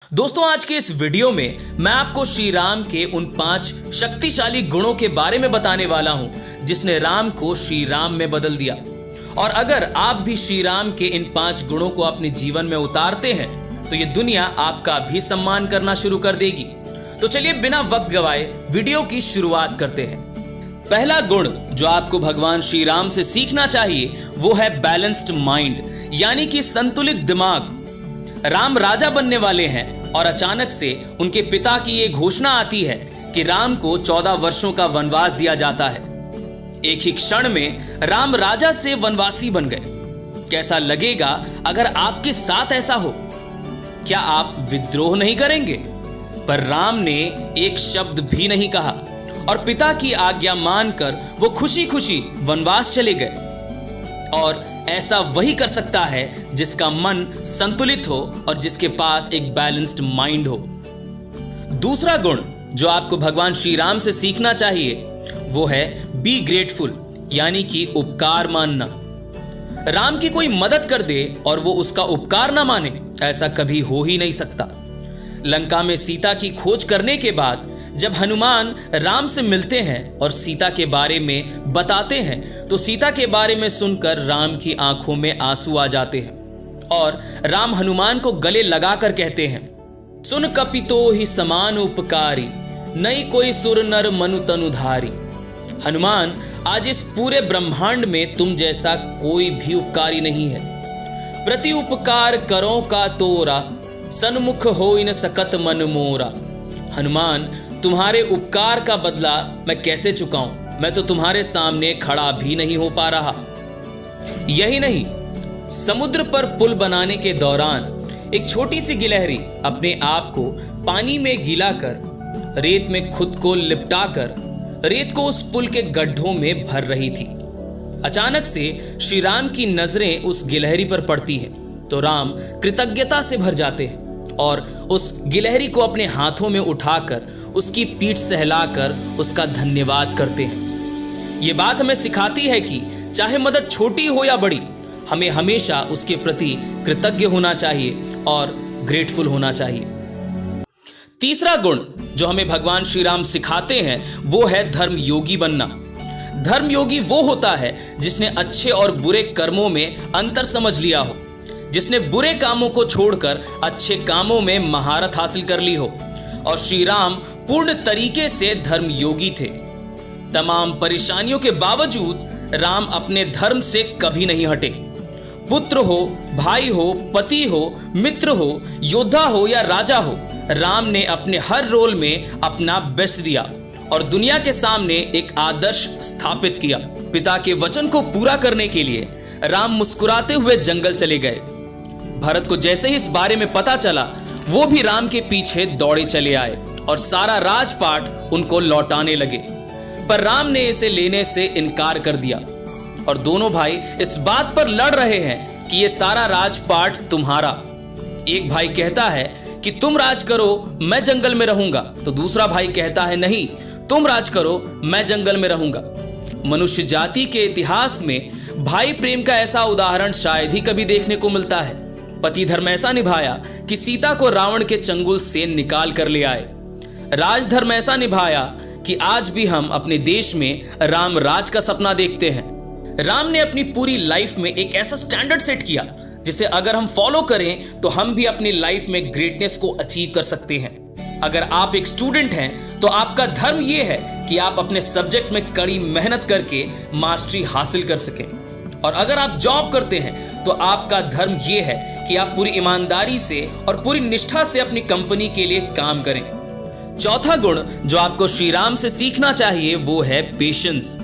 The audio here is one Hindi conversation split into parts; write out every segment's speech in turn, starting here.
दोस्तों, आज के इस वीडियो में मैं आपको श्री राम के उन 5 शक्तिशाली गुणों के बारे में बताने वाला हूं जिसने राम को श्री राम में बदल दिया। और अगर आप भी श्री राम के इन 5 गुणों को अपने जीवन में उतारते हैं तो ये दुनिया आपका भी सम्मान करना शुरू कर देगी। तो चलिए बिना वक्त गवाए वीडियो की शुरुआत करते हैं। पहला गुण जो आपको भगवान श्री राम से सीखना चाहिए वो है बैलेंस्ड माइंड, यानी कि संतुलित दिमाग। राम राजा बनने वाले हैं और अचानक से उनके पिता की ये घोषणा आती है कि राम को 14 वर्षों का वनवास दिया जाता है। एक ही क्षण में राम राजा से वनवासी बन गए। कैसा लगेगा अगर आपके साथ ऐसा हो? क्या आप विद्रोह नहीं करेंगे? पर राम ने एक शब्द भी नहीं कहा और पिता की आज्ञा मानकर वो खुशी खुशी वनवास चले गए। और ऐसा वही कर सकता है जिसका मन संतुलित हो और जिसके पास एक बैलेंस्ड माइंड हो। दूसरा गुण जो आपको भगवान श्री राम से सीखना चाहिए वो है बी ग्रेटफुल, यानी कि उपकार मानना। राम की कोई मदद कर दे और वो उसका उपकार ना माने, ऐसा कभी हो ही नहीं सकता। लंका में सीता की खोज करने के बाद जब हनुमान राम से मिलते हैं और सीता के बारे में बताते हैं तो सीता के बारे में सुनकर राम की आंखों में आंसू आ जाते हैं और राम हनुमान को गले लगाकर कहते हैं, सुन कपितो ही समान उपकारी, नई कोई सुर नर मनु तनुधारी। हनुमान, आज इस पूरे ब्रह्मांड में तुम जैसा कोई भी उपकारी नहीं है। प्रति उपकार करो का तोरा, सन्मुख होई न सकत मन मोरा। हनुमान, तुम्हारे उपकार का बदला मैं कैसे चुकाऊं? मैं तो तुम्हारे सामने खड़ा भी नहीं हो पा रहा। यही नहीं, समुद्र पर पुल बनाने के दौरान एक छोटी सी गिलहरी अपने आप को पानी में गीला कर रेत में खुद को लिपटाकर रेत को उस पुल के गड्ढों में भर रही थी। अचानक से श्री राम की नजरें उस गिलहरी पर पड़ती हैं तो राम कृतज्ञता से भर जाते हैं और उस गिलहरी को अपने हाथों में उठाकर उसकी पीठ सहलाकर उसका धन्यवाद करते हैं। ये बात हमें सिखाती है कि चाहे मदद छोटी हो या बड़ी, हमें हमेशा उसके प्रति कृतज्ञ होना चाहिए और ग्रेटफुल होना चाहिए। तीसरा गुण जो हमें भगवान श्री राम सिखाते हैं वो है धर्म योगी बनना। धर्म योगी वो होता है जिसने अच्छे और बुरे कर्मों में अंतर समझ लिया हो, जिसने बुरे कामों को छोड़कर अच्छे कामों में महारत हासिल कर ली हो। और श्री राम पूर्ण तरीके से धर्म योगी थे। तमाम परेशानियों के बावजूद राम अपने धर्म से कभी नहीं हटे। पुत्र हो, भाई हो, पति हो, मित्र हो, योद्धा हो या राजा हो, राम ने अपने हर रोल में अपना बेस्ट दिया और दुनिया के सामने एक आदर्श स्थापित किया। पिता के वचन को पूरा करने के लिए राम मुस्कुराते हुए जंगल चले गए। भरत को जैसे ही इस बारे में पता चला वो भी राम के पीछे दौड़े चले आए और सारा राजपाट उनको लौटाने लगे, पर राम ने इसे लेने से इनकार कर दिया। और दोनों भाई इस बात पर लड़ रहे हैं कि ये सारा राजपाट तुम्हारा। एक भाई कहता है कि तुम राज करो, मैं जंगल में रहूंगा, तो दूसरा भाई कहता है नहीं, तुम राज करो, मैं जंगल में रहूंगा। मनुष्य जाति के इतिहास में भाई प्रेम का ऐसा उदाहरण शायद ही कभी देखने को मिलता है। पति धर्म ऐसा निभाया कि सीता को रावण के चंगुल से निकाल कर ले आए। राजधर्म ऐसा निभाया कि आज भी हम अपने देश में राम राज का सपना देखते हैं। राम ने अपनी पूरी लाइफ में एक ऐसा स्टैंडर्ड सेट किया जिसे अगर हम फॉलो करें तो हम भी अपनी लाइफ में ग्रेटनेस को अचीव कर सकते हैं। अगर आप एक स्टूडेंट हैं तो आपका धर्म यह है कि आप अपने सब्जेक्ट में कड़ी मेहनत करके मास्टरी हासिल कर सकें। और अगर आप जॉब करते हैं तो आपका धर्म यह है कि आप पूरी ईमानदारी से और पूरी निष्ठा से अपनी कंपनी के लिए काम करें। चौथा गुण जो आपको श्री राम से सीखना चाहिए वो है पेशेंस,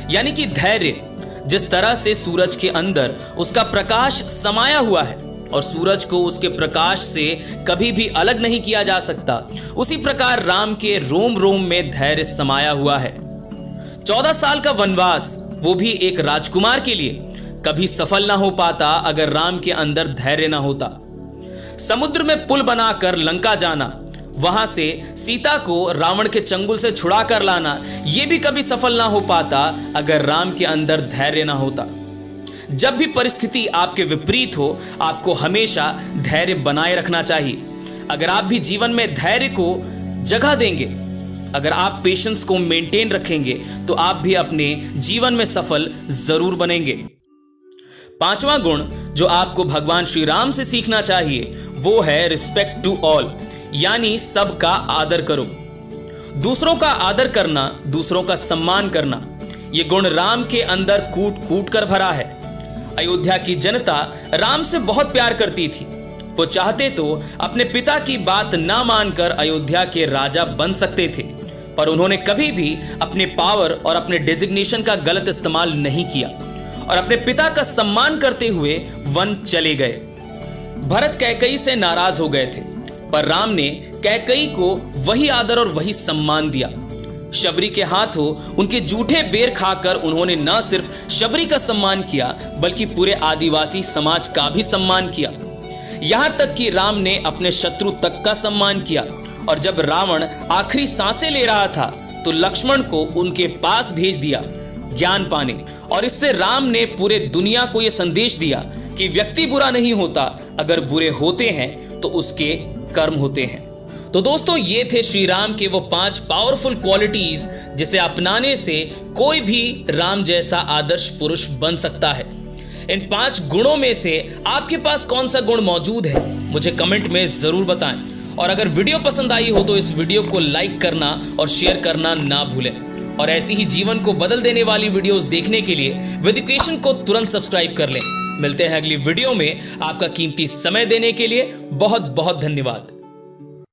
यानी कि धैर्य। जिस तरह से सूरज के अंदर उसका प्रकाश समाया हुआ है और सूरज को उसके प्रकाश से कभी भी अलग नहीं किया जा सकता, उसी प्रकार राम के रोम रोम में धैर्य समाया हुआ है। 14 साल का वनवास, वो भी एक राजकुमार के लिए, कभी सफल ना हो पाता अगर राम के अंदर धैर्य ना होता। समुद्र में पुल बनाकर लंका जाना, वहां से सीता को रावण के चंगुल से छुड़ा कर लाना, यह भी कभी सफल ना हो पाता अगर राम के अंदर धैर्य ना होता। जब भी परिस्थिति आपके विपरीत हो, आपको हमेशा धैर्य बनाए रखना चाहिए। अगर आप भी जीवन में धैर्य को जगह देंगे, अगर आप पेशेंस को मेंटेन रखेंगे, तो आप भी अपने जीवन में सफल जरूर बनेंगे। पांचवा गुण जो आपको भगवान श्री राम से सीखना चाहिए वो है रिस्पेक्ट टू ऑल, यानी सबका आदर करो। दूसरों का आदर करना, दूसरों का सम्मान करना, ये गुण राम के अंदर कूट कूट कर भरा है। अयोध्या की जनता राम से बहुत प्यार करती थी। वो चाहते तो अपने पिता की बात ना मानकर अयोध्या के राजा बन सकते थे, पर उन्होंने कभी भी अपने पावर और अपने डेजिग्नेशन का गलत इस्तेमाल नहीं किया और अपने पिता का सम्मान करते हुए वन चले गए। भरत कैकेयी से नाराज हो गए थे, पर राम ने कैकेयी को वही आदर और वही सम्मान दिया। शबरी के हाथों उनके जूठे बेर खाकर उन्होंने न सिर्फ शबरी का सम्मान किया, बल्कि पूरे आदिवासी समाज का भी सम्मान किया। यहां तक कि राम ने अपने शत्रु तक का सम्मान किया, और जब रावण आखिरी सांसें ले रहा था तो लक्ष्मण को उनके पास भेज दिया ज्ञान पाने, और इससे राम ने पूरे दुनिया को यह संदेश दिया कि व्यक्ति बुरा नहीं होता, अगर बुरे होते हैं तो उसके कर्म होते हैं। तो दोस्तों, ये थे श्री राम के वो 5 पावरफुल क्वालिटीज जिसे अपनाने से कोई भी राम जैसा आदर्श पुरुष बन सकता है। इन 5 गुणों में से आपके पास कौन सा गुण मौजूद है, मुझे कमेंट में जरूर बताएं। और अगर वीडियो पसंद आई हो तो इस वीडियो को लाइक करना और शेयर करना ना भूलें। और ऐसी ही जीवन को बदल देने वाली वीडियोस देखने के लिए विदुकेशन को तुरंत सब्सक्राइब कर लें। मिलते हैं अगली वीडियो में। आपका कीमती समय देने के लिए बहुत बहुत धन्यवाद।